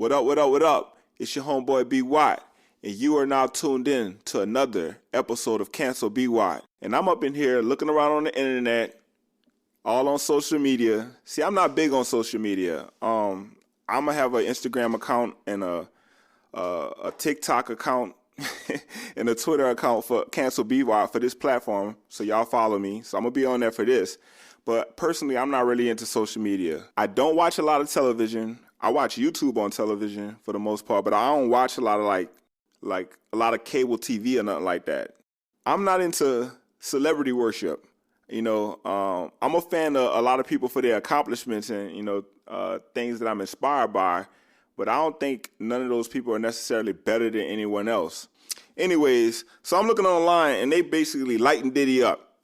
What up, what up, what up? It's your homeboy B. Watt, and you are now tuned in to another episode of Cancel B. Watt. And I'm up in here looking around on the internet, all on social media. See, I'm not big on social media. I'm gonna have an Instagram account and a TikTok account and a Twitter account for Cancel B. Watt for this platform, so y'all follow me. So I'm gonna be on there for this. But personally, I'm not really into social media. I don't watch a lot of television. I watch YouTube on television for the most part, but I don't watch a lot of like a lot of cable TV or nothing like that. I'm not into celebrity worship. I'm a fan of a lot of people for their accomplishments and, things that I'm inspired by, but I don't think none of those people are necessarily better than anyone else. Anyways, so I'm looking online and they basically lighten Diddy up.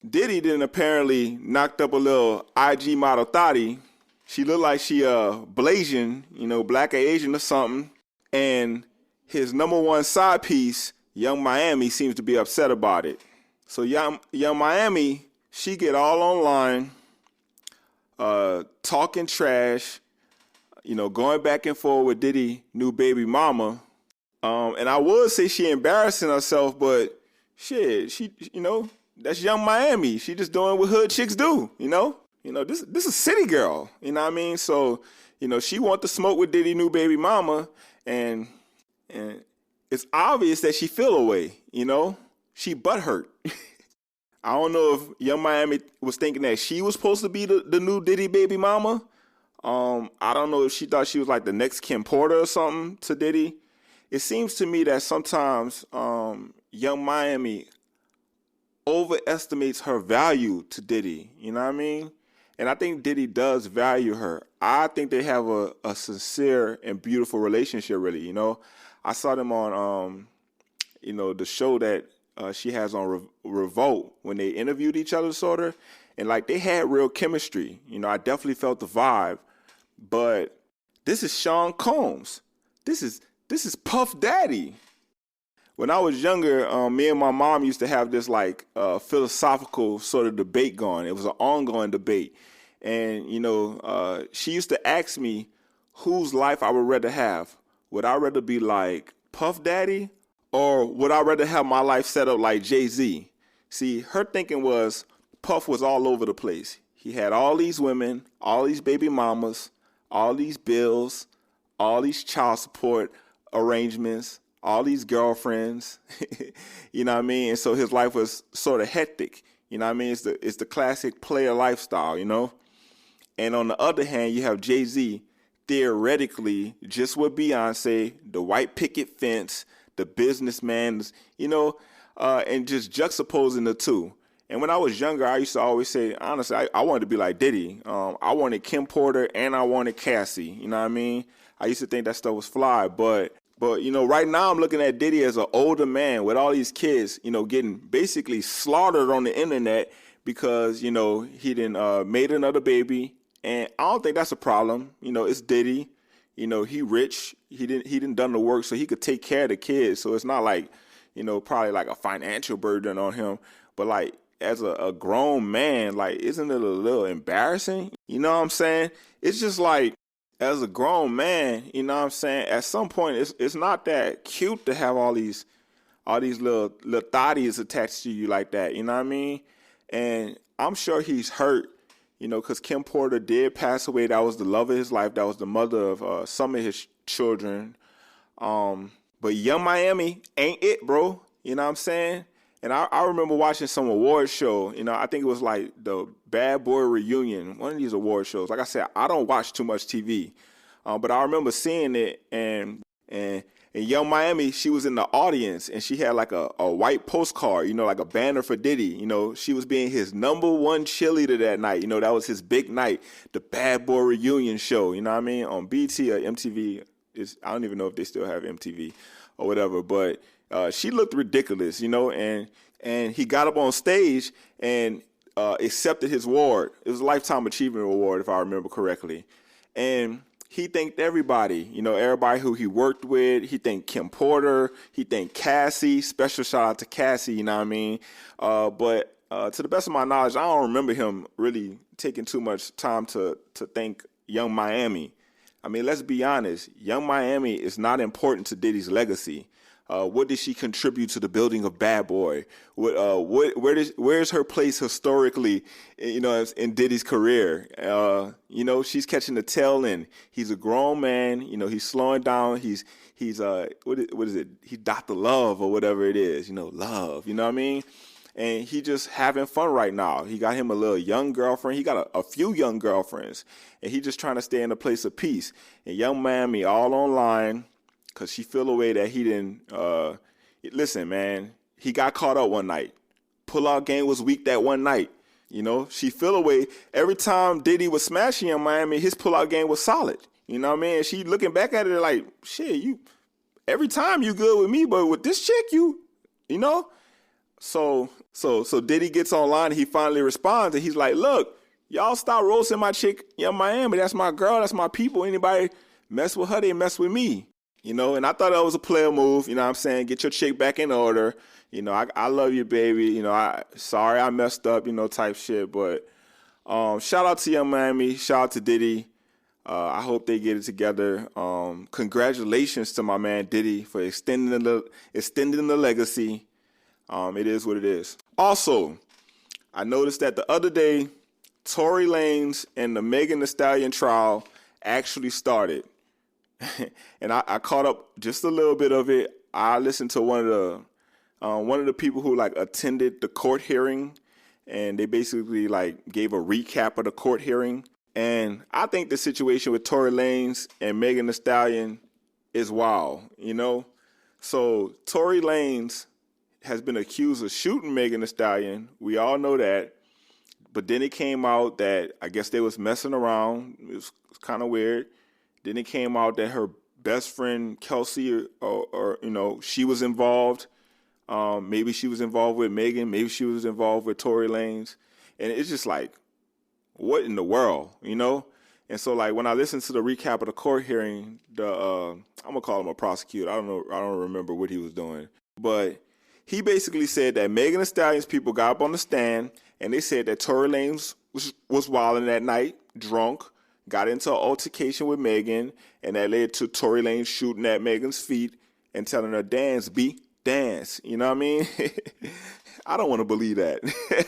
Diddy then apparently knocked up a little IG model thotty. She looked like she Blasian, black or Asian or something. And his number one side piece, Young Miami, seems to be upset about it. So Young Miami, she get all online, talking trash, going back and forth with Diddy, new baby mama. And I would say she embarrassing herself, but shit, she, that's Young Miami. She just doing what hood chicks do, This is city girl, you know what I mean? So, she want to smoke with Diddy new baby mama, and it's obvious that she feel away, She butthurt. I don't know if Young Miami was thinking that she was supposed to be the new Diddy baby mama. I don't know if she thought she was like the next Kim Porter or something to Diddy. It seems to me that sometimes Young Miami overestimates her value to Diddy, you know what I mean? And I think Diddy does value her. I think they have a sincere and beautiful relationship, really, I saw them on, the show that she has on Revolt when they interviewed each other, sort of. And, they had real chemistry. I definitely felt the vibe. But this is Sean Combs. This is Puff Daddy. When I was younger, me and my mom used to have this philosophical sort of debate going. It was an ongoing debate. And, she used to ask me whose life I would rather have. Would I rather be like Puff Daddy, or would I rather have my life set up like Jay-Z? See, her thinking was Puff was all over the place. He had all these women, all these baby mamas, all these bills, all these child support arrangements, all these girlfriends, you know what I mean? And so his life was sort of hectic, you know what I mean? It's the classic player lifestyle, And on the other hand, you have Jay-Z, theoretically, just with Beyonce, the white picket fence, the businessman, and just juxtaposing the two. And when I was younger, I used to always say, honestly, I wanted to be like Diddy. I wanted Kim Porter and I wanted Cassie, you know what I mean? I used to think that stuff was fly, but right now I'm looking at Diddy as an older man with all these kids, getting basically slaughtered on the internet because, he done made another baby. And I don't think that's a problem. It's Diddy. He rich. He didn't done the work so he could take care of the kids. So it's not like, probably like a financial burden on him. But as a grown man, isn't it a little embarrassing? You know what I'm saying? It's just as a grown man, you know what I'm saying? At some point, it's not that cute to have all these little thotties attached to you like that. You know what I mean? And I'm sure he's hurt. Because Kim Porter did pass away. That was the love of his life. That was the mother of some of his children. But Young Miami ain't it, bro. You know what I'm saying? And I remember watching some award show. I think it was the Bad Boy Reunion, one of these award shows. Like I said, I don't watch too much TV. But I remember seeing it, and Young Miami, she was in the audience, and she had a white postcard, like a banner for Diddy. She was being his number one cheerleader that night. That was his big night, the Bad Boy Reunion show, you know what I mean, on BT or MTV. I don't even know if they still have MTV or whatever, but she looked ridiculous, and he got up on stage and accepted his award. It was a Lifetime Achievement Award, if I remember correctly. And he thanked everybody, everybody who he worked with. He thanked Kim Porter. He thanked Cassie. Special shout out to Cassie, you know what I mean? But to the best of my knowledge, I don't remember him really taking too much time to thank Young Miami. I mean, let's be honest. Young Miami is not important to Diddy's legacy. What did she contribute to the building of Bad Boy? Where's her place historically, in Diddy's career? She's catching the tail end. He's a grown man. He's slowing down. He's what is it? He's Dr. Love or whatever it is. Love. You know what I mean? And he just having fun right now. He got him a little young girlfriend. He got a few young girlfriends, and he just trying to stay in a place of peace. And Young Miami all online. Because she feel a way that he didn't, listen, man, he got caught up one night. Pull-out game was weak that one night. She feel a way. Every time Diddy was smashing in Miami, his pull-out game was solid. You know what I mean? And she looking back at it like, shit, every time you good with me, but with this chick, So Diddy gets online and he finally responds and he's like, look, y'all stop roasting my chick, Young Miami. That's my girl. That's my people. Anybody mess with her, they mess with me. And I thought that was a player move, you know what I'm saying? Get your chick back in order. I love you, baby. Sorry I messed up, type shit. But shout out to Young Miami. Shout out to Diddy. I hope they get it together. Congratulations to my man Diddy for extending the legacy. It is what it is. Also, I noticed that the other day, Tory Lanez and the Megan Thee Stallion trial actually started. And I caught up just a little bit of it. I listened to one of the people who attended the court hearing, and they basically gave a recap of the court hearing. And I think the situation with Tory Lanez and Megan Thee Stallion is wild. So Tory Lanez has been accused of shooting Megan Thee Stallion. We all know that. But then it came out that I guess they was messing around. It was kind of weird. Then it came out that her best friend, Kelsey, or she was involved. Maybe she was involved with Megan. Maybe she was involved with Tory Lanez. And it's just what in the world, And so, when I listened to the recap of the court hearing, I'm going to call him a prosecutor. I don't know. I don't remember what he was doing. But he basically said that Megan Thee Stallion's people got up on the stand, and they said that Tory Lanez was wilding that night, drunk, got into an altercation with Megan, and that led to Tory Lanez shooting at Megan's feet and telling her, dance, dance. You know what I mean? I don't want to believe that.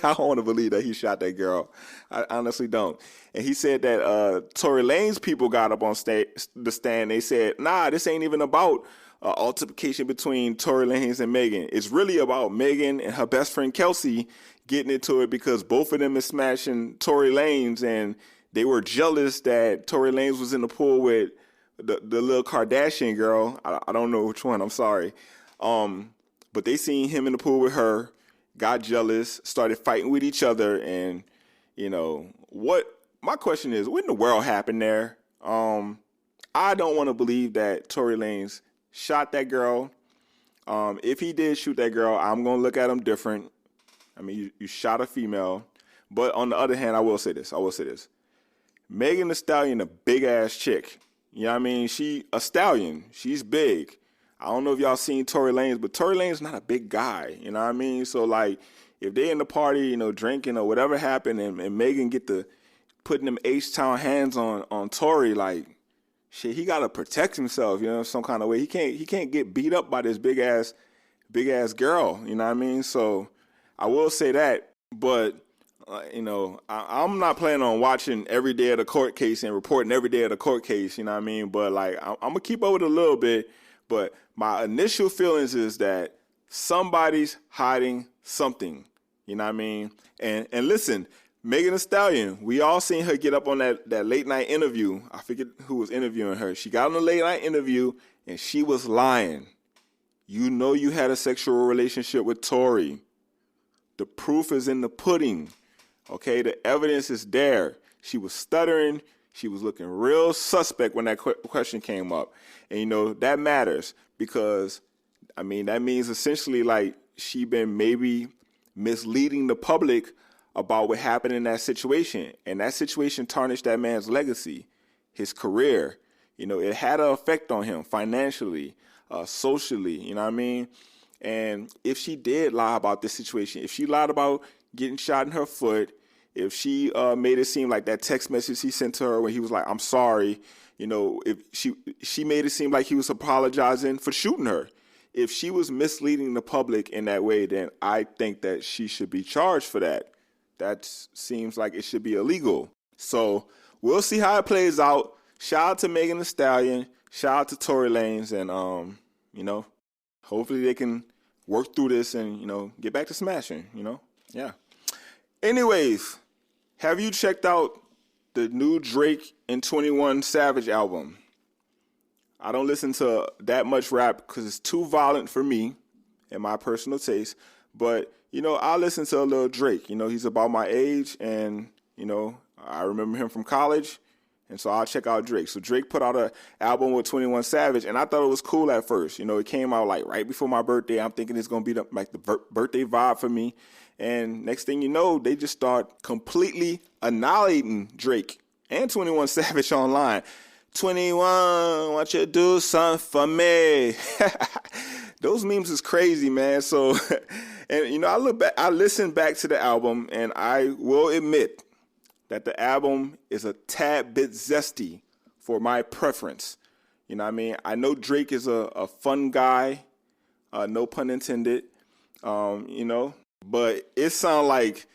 I don't want to believe that he shot that girl. I honestly don't. And he said that Tory Lanez people got up on the stand. They said, nah, this ain't even about altercation between Tory Lanez and Megan. It's really about Megan and her best friend Kelsey getting into it because both of them is smashing Tory Lanez, and they were jealous that Tory Lanez was in the pool with the little Kardashian girl. I don't know which one. I'm sorry. But they seen him in the pool with her, got jealous, started fighting with each other. And, my question is, what in the world happened there? I don't want to believe that Tory Lanez shot that girl. If he did shoot that girl, I'm going to look at him different. I mean, you shot a female. But on the other hand, I will say this. Megan Thee Stallion, a big-ass chick. You know what I mean? She a stallion. She's big. I don't know if y'all seen Tory Lanez, but Tory Lanez not a big guy. You know what I mean? So, if they in the party, drinking or whatever happened, and Megan get to putting them H-Town hands on Tory, shit, he got to protect himself, some kind of way. He can't get beat up by this big-ass girl. You know what I mean? So, I will say that, but... I'm not planning on watching every day of the court case and reporting every day of the court case, you know what I mean? But, I'm going to keep up with it a little bit. But my initial feelings is that somebody's hiding something, you know what I mean? And listen, Megan Thee Stallion, we all seen her get up on that late night interview. I forget who was interviewing her. She got on the late night interview, and she was lying. You had a sexual relationship with Tory. The proof is in the pudding. Okay, the evidence is there. She was stuttering. She was looking real suspect when that question came up. And, that matters because, that means essentially she been maybe misleading the public about what happened in that situation. And that situation tarnished that man's legacy, his career. It had an effect on him financially, socially, you know what I mean? And if she did lie about this situation, if she lied about getting shot in her foot, if she made it seem like that text message he sent to her when he was like, I'm sorry, you know, if she made it seem like he was apologizing for shooting her. If she was misleading the public in that way, then I think that she should be charged for that. That seems like it should be illegal. So we'll see how it plays out. Shout out to Megan Thee Stallion. Shout out to Tory Lanez. And, you know, hopefully they can work through this and, you know, get back to smashing, you know? Yeah. Anyways, have you checked out the new Drake and 21 Savage album? I don't listen to that much rap because it's too violent for me and my personal taste. But, you know, I listen to a little Drake. You know, he's about my age and, you know, I remember him from college. And so I'll check out Drake. So Drake put out an album with 21 Savage, and I thought it was cool at first. You know, it came out like right before my birthday. I'm thinking it's going to be the birthday vibe for me. And next thing you know, they just start completely annihilating Drake and 21 Savage online. 21, want you to do something for me? Those memes is crazy, man. So, and you know, I listened back to the album, and I will admit that the album is a tad bit zesty for my preference. You know what I mean? I know Drake is a fun guy, no pun intended, you know, but it sounds like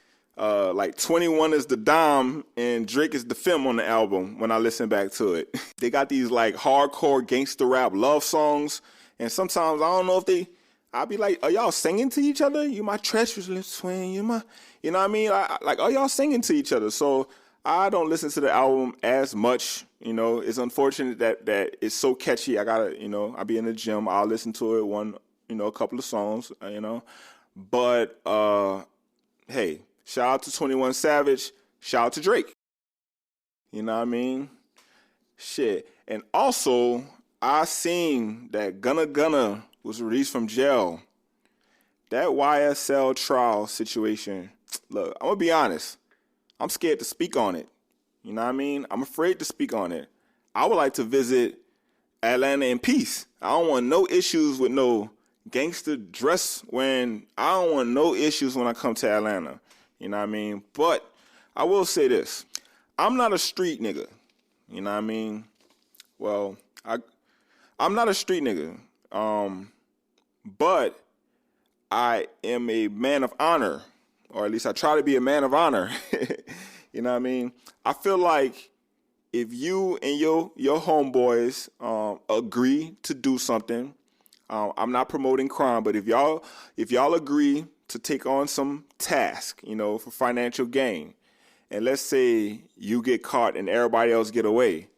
21 is the dom and Drake is the femme on the album when I listen back to it. They got these like hardcore gangster rap love songs, and sometimes I don't know if I'll be like, are y'all singing to each other? You my treacherous little twin, you know what I mean? Like, are y'all singing to each other? So I don't listen to the album as much. You know, it's unfortunate that it's so catchy. I gotta, you know, I'll be in the gym, I'll listen to it a couple of songs, you know. But hey, shout out to 21 Savage, shout out to Drake. You know what I mean? Shit. And also, I seen that Gunna was released from jail. That YSL trial situation, look, I'm going to be honest. I'm scared to speak on it. You know what I mean? I'm afraid to speak on it. I would like to visit Atlanta in peace. I don't want no issues with no gangster dress when I don't want no issues when I come to Atlanta. You know what I mean? But I will say this. I'm not a street nigga. You know what I mean? Well, I'm not a street nigga. But I am a man of honor, or at least I try to be a man of honor. You know what I mean? I feel like if you and your homeboys agree to do something, I'm not promoting crime, but if y'all agree to take on some task, you know, for financial gain, and let's say you get caught and everybody else get away,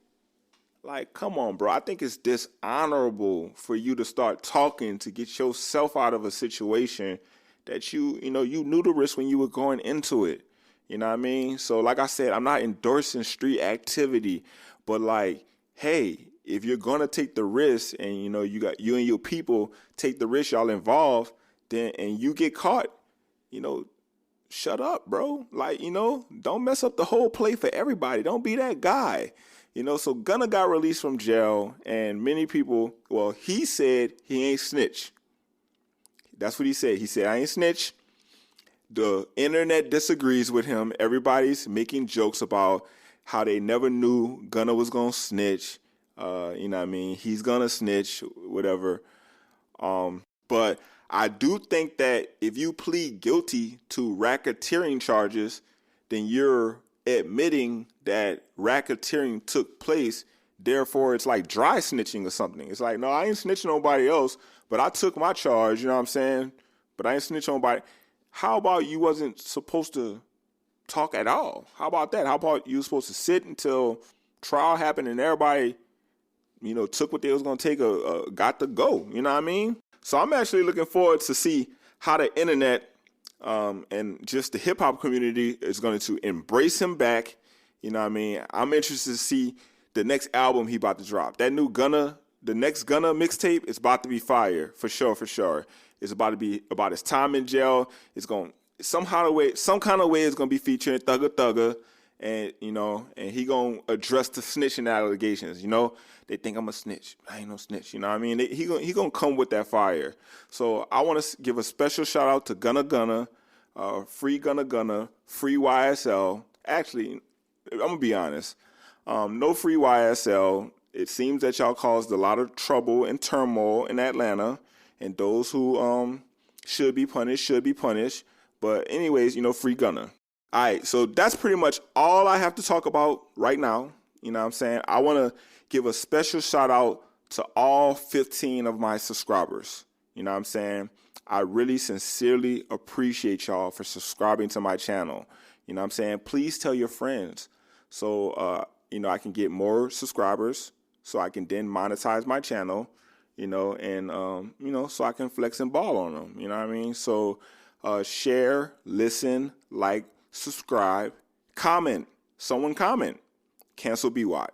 like, come on, bro. I think it's dishonorable for you to start talking to get yourself out of a situation that you knew the risk when you were going into it. You know what I mean? So like I said, I'm not endorsing street activity, but like, hey, if you're going to take the risk and, you know, you and your people take the risk, y'all involved, then, and you get caught, you know, shut up, bro. Like, you know, don't mess up the whole play for everybody. Don't be that guy. You know, so Gunna got released from jail, and many people, well, he said he ain't snitch. That's what he said. He said, I ain't snitch. The internet disagrees with him. Everybody's making jokes about how they never knew Gunna was going to snitch. You know what I mean? He's going to snitch, whatever. But I do think that if you plead guilty to racketeering charges, then you're admitting that racketeering took place. Therefore, it's like dry snitching or something. It's like, no, I ain't snitching on nobody else, but I took my charge, you know what I'm saying? But I ain't snitching on nobody. How about you wasn't supposed to talk at all? How about that? How about you were supposed to sit until trial happened and everybody, you know, took what they was going to take, got to go, you know what I mean? So I'm actually looking forward to see how the internet and just the hip-hop community is going to embrace him back. You know what I mean? I'm interested to see the next album he about to drop. That new Gunna, the next Gunna mixtape is about to be fire, for sure, for sure. It's about to be about his time in jail. It's going some kind of way it's going to be featuring Thugger Thugger, and you know, and he going to address the snitching allegations. You know, they think I'm a snitch. I ain't no snitch. You know what I mean? He going to come with that fire. So I want to give a special shout out to Gunna. free Gunna, free YSL. Actually, I'm going to be honest. No free YSL. It seems that y'all caused a lot of trouble and turmoil in Atlanta, and those who should be punished. But anyways, free Gunna. All right, so that's pretty much all I have to talk about right now. You know what I'm saying? I want to give a special shout out to all 15 of my subscribers. You know what I'm saying? I really sincerely appreciate y'all for subscribing to my channel. You know what I'm saying? Please tell your friends so, I can get more subscribers so I can then monetize my channel, and, so I can flex and ball on them. You know what I mean? So share, listen, like, subscribe, comment. Someone comment. Cancel BY.